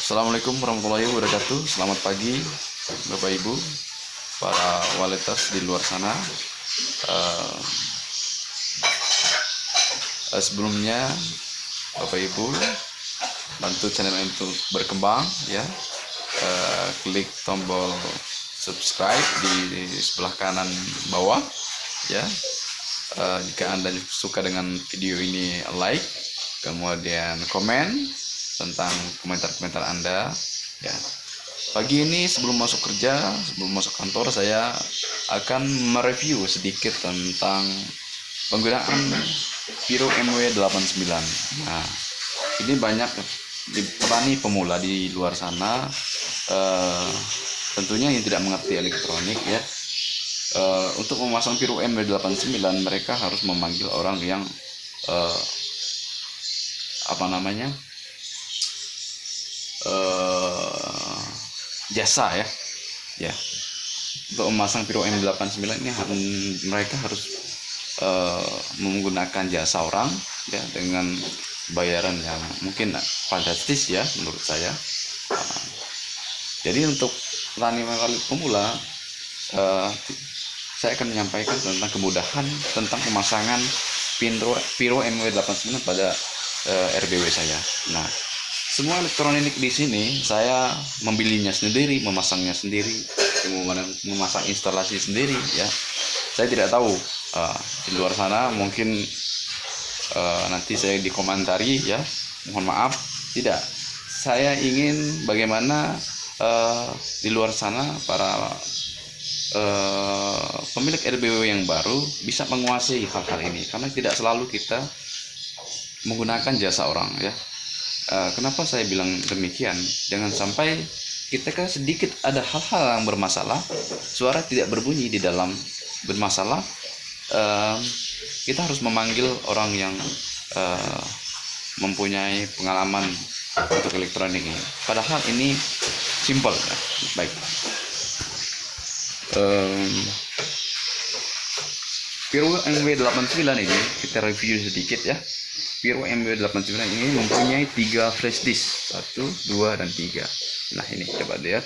Assalamualaikum warahmatullahi wabarakatuh. Selamat pagi Bapak Ibu, para walitas di luar sana. Sebelumnya Bapak Ibu bantu channel ini untuk berkembang ya. Klik tombol subscribe di sebelah kanan bawah ya. Jika Anda suka dengan video ini, like, kemudian komen tentang komentar-komentar Anda ya. Pagi ini sebelum masuk kerja, sebelum masuk kantor, saya akan mereview sedikit tentang penggunaan Viro MW89. Nah, ini banyak di petani pemula di luar sana tentunya yang tidak mengerti elektronik ya. Untuk memasang Viro MW89 mereka harus memanggil orang yang jasa ya. Untuk memasang Viro MW89 ini mereka harus menggunakan jasa orang ya, dengan bayaran yang mungkin fantastis ya menurut saya. Jadi untuk petani pemula, saya akan menyampaikan tentang kemudahan tentang pemasangan Viro MW89 pada RBW saya. Nah, semua elektronik di sini saya membelinya sendiri, memasangnya sendiri, memasang instalasi sendiri ya. Saya tidak tahu di luar sana mungkin nanti saya dikomentari ya. Mohon maaf, tidak. Saya ingin bagaimana di luar sana para pemilik RBW yang baru bisa menguasai hal-hal ini, karena tidak selalu kita menggunakan jasa orang ya. Kenapa saya bilang demikian? Jangan sampai kita sedikit ada hal-hal yang bermasalah, suara tidak berbunyi di dalam bermasalah, kita harus memanggil orang yang mempunyai pengalaman untuk elektronik ini. Padahal ini simple ya. Baik. Viro MW89 ini kita review sedikit ya. Viro MW89 ini mempunyai 3 flash disk, 1, 2, dan 3. Nah, ini coba lihat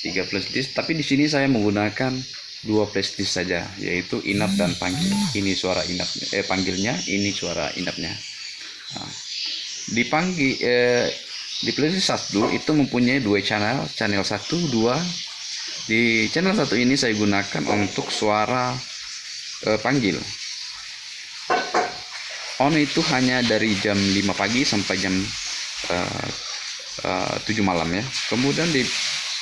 3 flash disk, tapi di sini saya menggunakan 2 flash disk saja, yaitu inap dan panggil. Ini suara inapnya, panggilnya, ini suara inapnya. Nah, di flash disk 1 itu mempunyai 2 channel 1, 2. Di channel 1 ini saya gunakan untuk suara panggil. On itu hanya dari jam 5 pagi sampai jam 7 malam ya. Kemudian di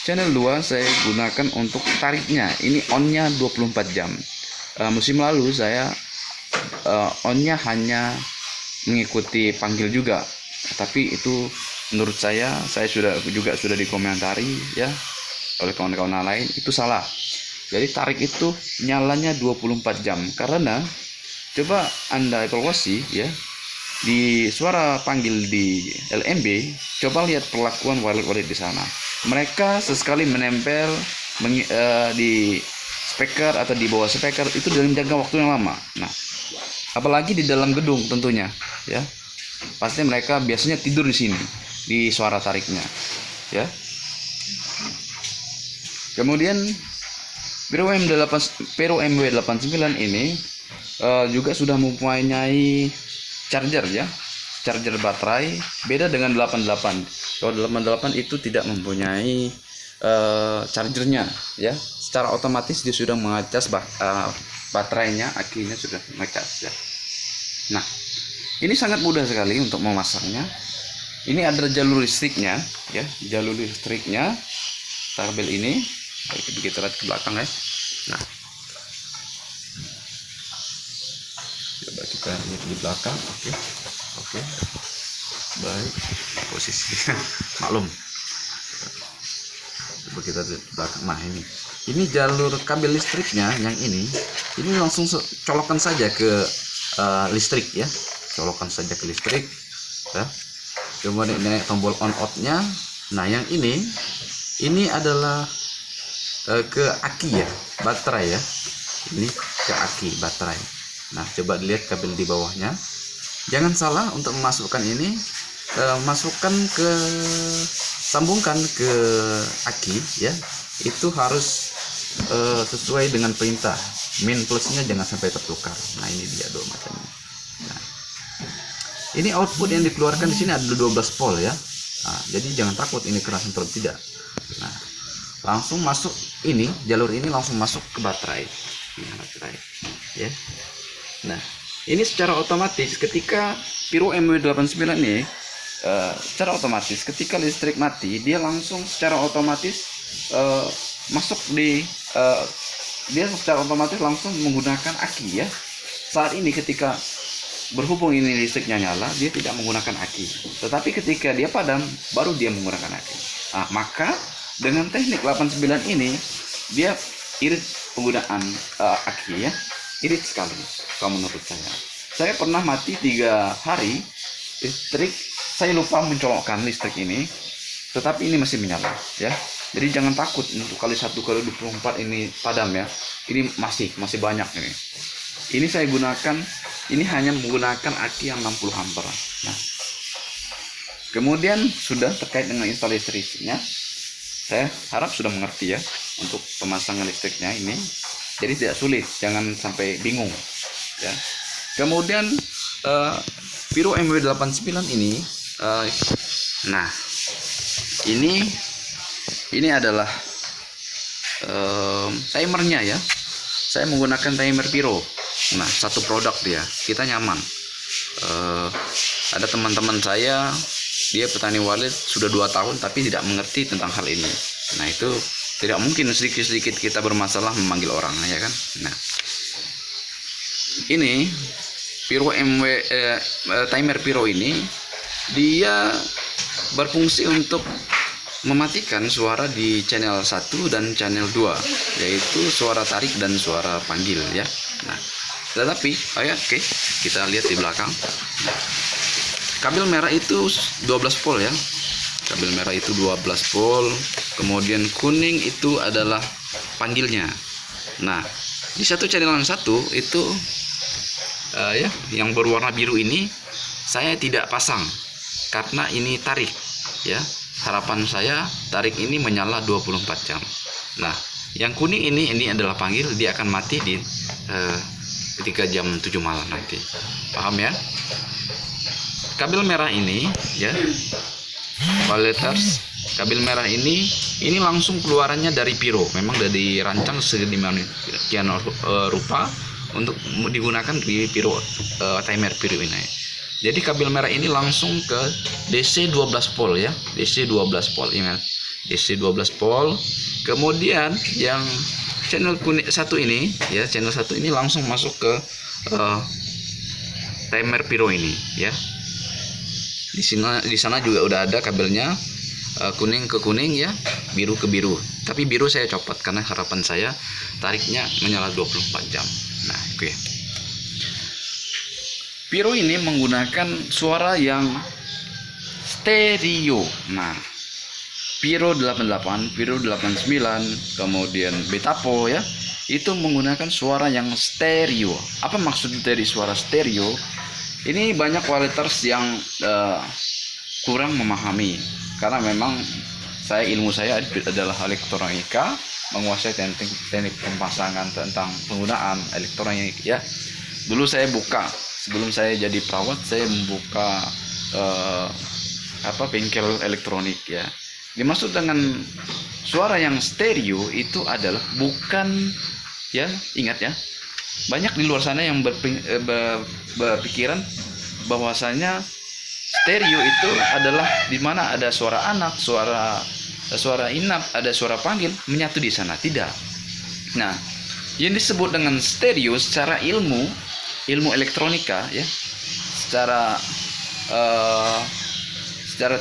channel 2 saya gunakan untuk tariknya. Ini onnya 24 jam. Musim lalu saya onnya hanya mengikuti panggil juga. Tapi itu menurut saya sudah dikomentari ya oleh kawan-kawan lain, itu salah. Jadi tarik itu nyalanya 24 jam, karena coba Anda evaluasi ya, di suara panggil di LMB, coba lihat perlakuan walet-walet di sana. Mereka sesekali menempel di speaker atau di bawah speaker itu dalam jangka waktu yang lama. Nah, apalagi di dalam gedung tentunya ya. Pasti mereka biasanya tidur di sini, di suara tariknya ya. Kemudian Viro MW89 ini juga sudah mempunyai charger ya, charger baterai, beda dengan 88. Kalau 88 itu tidak mempunyai chargernya ya, secara otomatis dia sudah mengecas baterainya, akinya sudah mengecas ya. Nah, ini sangat mudah sekali untuk memasangnya. Ini ada jalur listriknya ya, jalur listriknya tabel ini. Kita lihat ke belakang ya. Nah, coba kita lihat di belakang. Oke. Baik, posisinya maklum. Coba kita lihat belakang. Nah, ini jalur kabel listriknya yang ini langsung colokan saja ke listrik ya. Colokan saja ke listrik ya. Kemudian ini tombol on off-nya. Nah, yang ini adalah ke aki ya, baterai ya. Ini ke aki baterai. Nah, coba dilihat kabel di bawahnya. Jangan salah untuk memasukkan ini, masukkan ke sambungkan ke aki ya, itu harus sesuai dengan perintah. Min plusnya jangan sampai tertukar. Nah ini dia dua macamnya. Nah, ini output yang dikeluarkan di sini ada 12 volt ya. Nah, jadi jangan takut ini keras atau tidak. Nah, langsung masuk ini, jalur ini langsung masuk ke baterai. Ini baterai ya. Nah, ini secara otomatis ketika Piro MW89 ini secara otomatis ketika listrik mati, dia langsung secara otomatis masuk di dia secara otomatis langsung menggunakan aki ya. Saat ini ketika berhubung ini listriknya nyala, dia tidak menggunakan aki, tetapi ketika dia padam baru dia menggunakan aki. Nah, maka dengan teknik 89 ini dia irit penggunaan aki ya, irit sekali kalau menurut saya pernah mati 3 hari listrik, saya lupa mencolokkan listrik ini, tetapi ini masih menyala ya. Jadi jangan takut untuk kali 1 kali 24 ini padam ya. Ini masih banyak ini. Ini saya gunakan, ini hanya menggunakan aki yang 60 ampere. Nah, kemudian sudah terkait dengan instalasi listriknya, saya harap sudah mengerti ya untuk pemasangan listriknya ini. Jadi tidak sulit, jangan sampai bingung ya. Kemudian Piro MW89 ini nah ini adalah timernya ya. Saya menggunakan timer Piro. Nah, satu produk dia, kita nyaman. Ada teman-teman saya, dia petani walet sudah 2 tahun tapi tidak mengerti tentang hal ini. Nah, itu tidak mungkin sedikit-sedikit kita bermasalah memanggil orang ya kan. Nah, ini Piro timer Piro ini dia berfungsi untuk mematikan suara di channel 1 dan channel 2, yaitu suara tarik dan suara panggil ya. Nah, tetapi oke, kita lihat di belakang. Nah, kabel merah itu 12 volt ya. Kabel merah itu 12 volt. Kemudian kuning itu adalah panggilnya. Nah, di satu channel yang satu itu ya, yang berwarna biru ini saya tidak pasang karena ini tarik ya. Harapan saya tarik ini menyala 24 jam. Nah, yang kuning ini adalah panggil, dia akan mati di ketika jam 7 malam nanti. Paham ya? Kabel merah ini ya, waleters, kabel merah ini langsung keluarannya dari Piro. Memang sudah dirancang sedemikian rupa untuk digunakan di Piro timer Piro ini. Jadi kabel merah ini langsung ke DC 12 volt ya, DC 12 volt ingat, DC 12 volt. Kemudian yang channel kuning satu ini ya, channel 1 ini langsung masuk ke timer Piro ini ya. Di sana juga udah ada kabelnya, kuning ke kuning ya, biru ke biru. Tapi biru saya copot karena harapan saya tariknya menyala 24 jam. Nah, oke. Piro ini menggunakan suara yang stereo. Nah, Piro 88, Piro 89, kemudian Betapo ya, itu menggunakan suara yang stereo. Apa maksud dari suara stereo? Ini banyak waleters yang kurang memahami, karena memang ilmu saya adalah elektronika, menguasai teknik pemasangan tentang penggunaan elektronik ya. Dulu saya buka, sebelum saya jadi perawat, saya membuka bengkel elektronik ya. Dimaksud dengan suara yang stereo itu adalah bukan ya, ingat ya, banyak di luar sana yang berpikiran bahwasanya stereo itu adalah di mana ada suara anak, suara inap, ada suara panggil menyatu di sana. Tidak. Nah, yang disebut dengan stereo secara ilmu elektronika ya, secara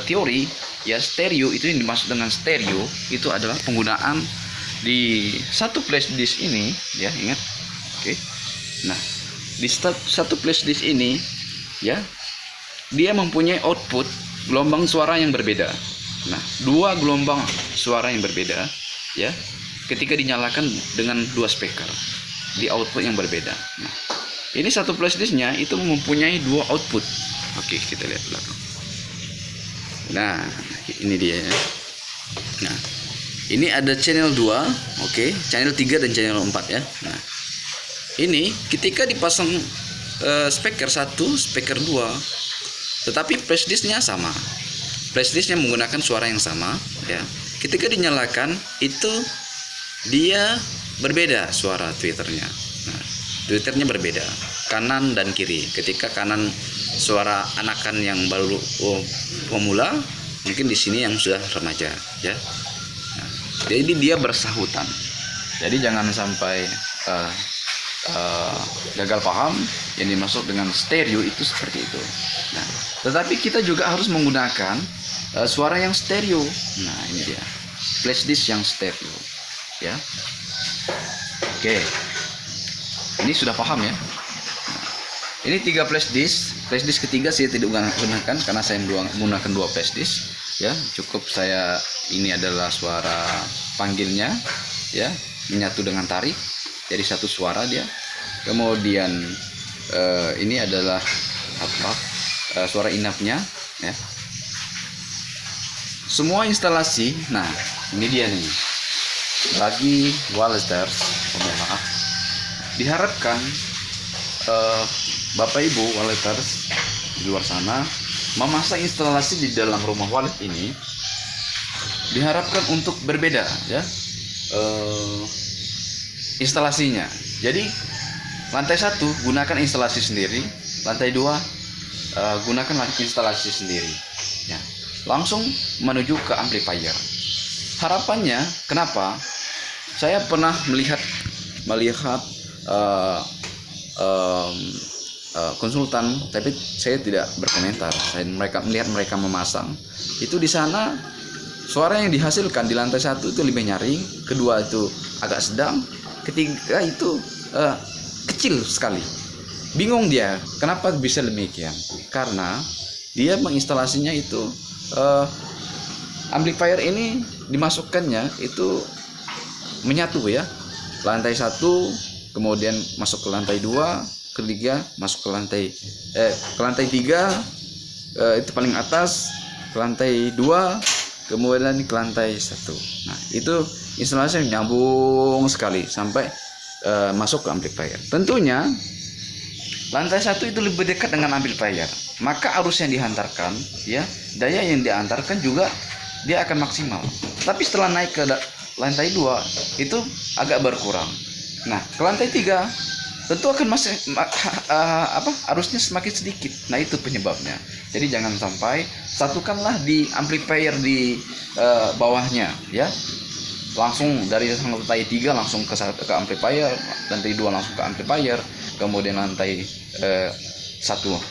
teori ya, stereo itu yang dimaksud dengan stereo itu adalah penggunaan di satu flash disk ini ya, ingat. Oke. Nah, di satu flash disk ini ya, dia mempunyai output gelombang suara yang berbeda. Nah, 2 gelombang suara yang berbeda ya, ketika dinyalakan dengan 2 speaker di output yang berbeda. Nah, ini satu flash disknya itu mempunyai 2 output. Oke, kita lihat belakang. Nah, ini dia ya. Nah, ini ada channel 2, oke, channel 3 dan channel 4 ya. Nah, ini ketika dipasang speaker 1, speaker 2, tetapi flashdisknya sama. Flashdisknya menggunakan suara yang sama ya. Ketika dinyalakan itu dia berbeda suara tweeternya. Nah, tweeternya berbeda kanan dan kiri. Ketika kanan suara anakan yang baru pemula, mungkin di sini yang sudah remaja ya. Nah, jadi dia bersahutan. Jadi jangan sampai gagal paham yang dimaksud dengan stereo itu seperti itu. Nah, tetapi kita juga harus menggunakan suara yang stereo. Nah, ini dia flashdisk yang stereo ya. Oke, ini sudah paham ya. Nah, ini 3 flashdisk. Flashdisk ketiga saya tidak gunakan karena saya menggunakan 2 flashdisk ya. Cukup saya, ini adalah suara panggilnya ya, menyatu dengan tarik jadi satu suara dia. Kemudian ini adalah suara inapnya ya. Semua instalasi. Nah, ini dia nih bagi wireless pemula, diharapkan Bapak Ibu wireless di luar sana memasang instalasi di dalam rumah wireless ini diharapkan untuk berbeda ya instalasinya. Jadi lantai 1 gunakan instalasi sendiri, lantai 2 gunakan instalasi sendiri ya. Langsung menuju ke amplifier. Harapannya, kenapa? Saya pernah melihat konsultan, tapi saya tidak berkomentar. Mereka melihat mereka memasang itu di sana, suara yang dihasilkan di lantai 1 itu lebih nyaring, kedua itu agak sedang, ketiga itu kecil sekali. Bingung dia, kenapa bisa demikian? Karena dia menginstalasinya itu amplifier ini dimasukkannya itu menyatu ya. Lantai 1 kemudian masuk ke lantai 2, ketiga masuk ke lantai 3 itu paling atas, ke lantai 2, kemudian ke lantai 1. Nah, itu instalasi nyambung sekali sampai masuk ke amplifier. Tentunya lantai 1 itu lebih dekat dengan amplifier, maka arus yang dihantarkan ya, daya yang diantarkan juga dia akan maksimal. Tapi setelah naik ke lantai 2 itu agak berkurang. Nah, ke lantai 3 tentu akan masih arusnya semakin sedikit. Nah, itu penyebabnya. Jadi jangan sampai satukanlah di amplifier di bawahnya ya. Langsung dari lantai 3 langsung ke amplifier, lantai 2 langsung ke amplifier, kemudian lantai 1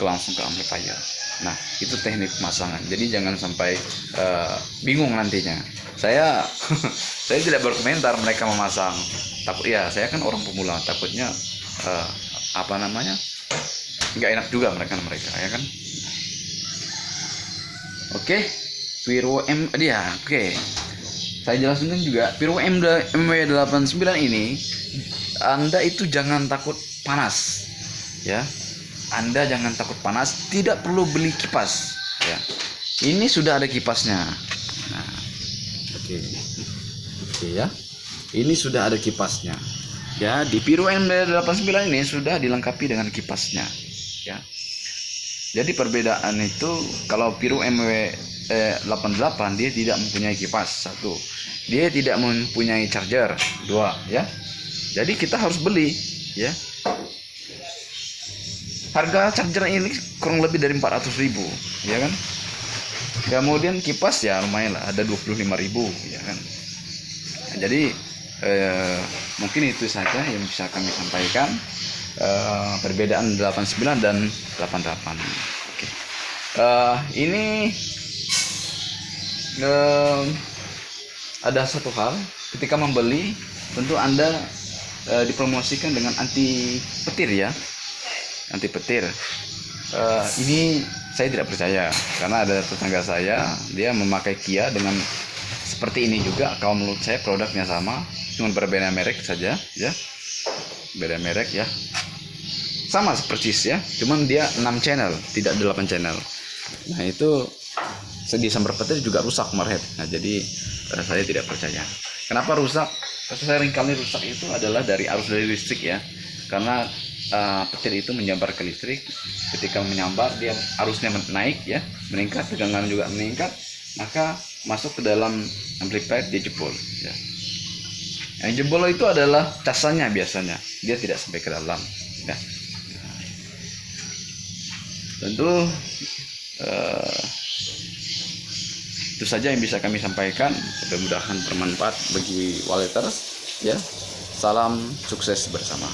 langsung ke amplifier. Nah, itu teknik pemasangan. Jadi jangan sampai bingung nantinya. Saya saya tidak berkomentar mereka memasang. Takut ya, saya kan orang pemula, takutnya nggak enak juga mereka ya kan. Oke, Piro M dia. Oke. Saya jelaskan juga, Piro MW89 ini Anda itu jangan takut panas ya. Anda jangan takut panas, tidak perlu beli kipas ya. Ini sudah ada kipasnya. Nah, oke ya. Ini sudah ada kipasnya. Ya, di Piro MW89 ini sudah dilengkapi dengan kipasnya ya. Jadi perbedaan itu, kalau Piro MW88 dia tidak mempunyai kipas, 1. Dia tidak mempunyai charger, 2 ya. Jadi kita harus beli ya. Harga charger ini kurang lebih dari 400.000 ya kan. Kemudian kipas ya lumayan lah, ada 25.000 ya kan. Jadi mungkin itu saja yang bisa kami sampaikan, perbedaan 89 dan 88. Oke. Ini ada satu hal, ketika membeli tentu Anda dipromosikan dengan anti petir ya, anti petir. Ini saya tidak percaya karena ada tetangga saya dia memakai Kia dengan seperti ini juga. Kalau menurut saya produknya sama, cuma berbeda merek saja ya, beda merek ya, sama persis ya, cuman dia 6 channel tidak 8 channel. Nah, itu disambar petir juga rusak kemarin. Nah jadi saya tidak percaya. Kenapa rusak? Seringkali rusak itu adalah dari arus dari listrik ya, karena petir itu menyambar ke listrik. Ketika menyambar dia arusnya naik ya, meningkat, tegangan juga meningkat, maka masuk ke dalam amplifier, dia jebol ya. Yang jebol itu adalah casanya, biasanya dia tidak sampai ke dalam ya. Tentu itu saja yang bisa kami sampaikan. Mudah-mudahan bermanfaat bagi Waleter ya. Salam sukses bersama.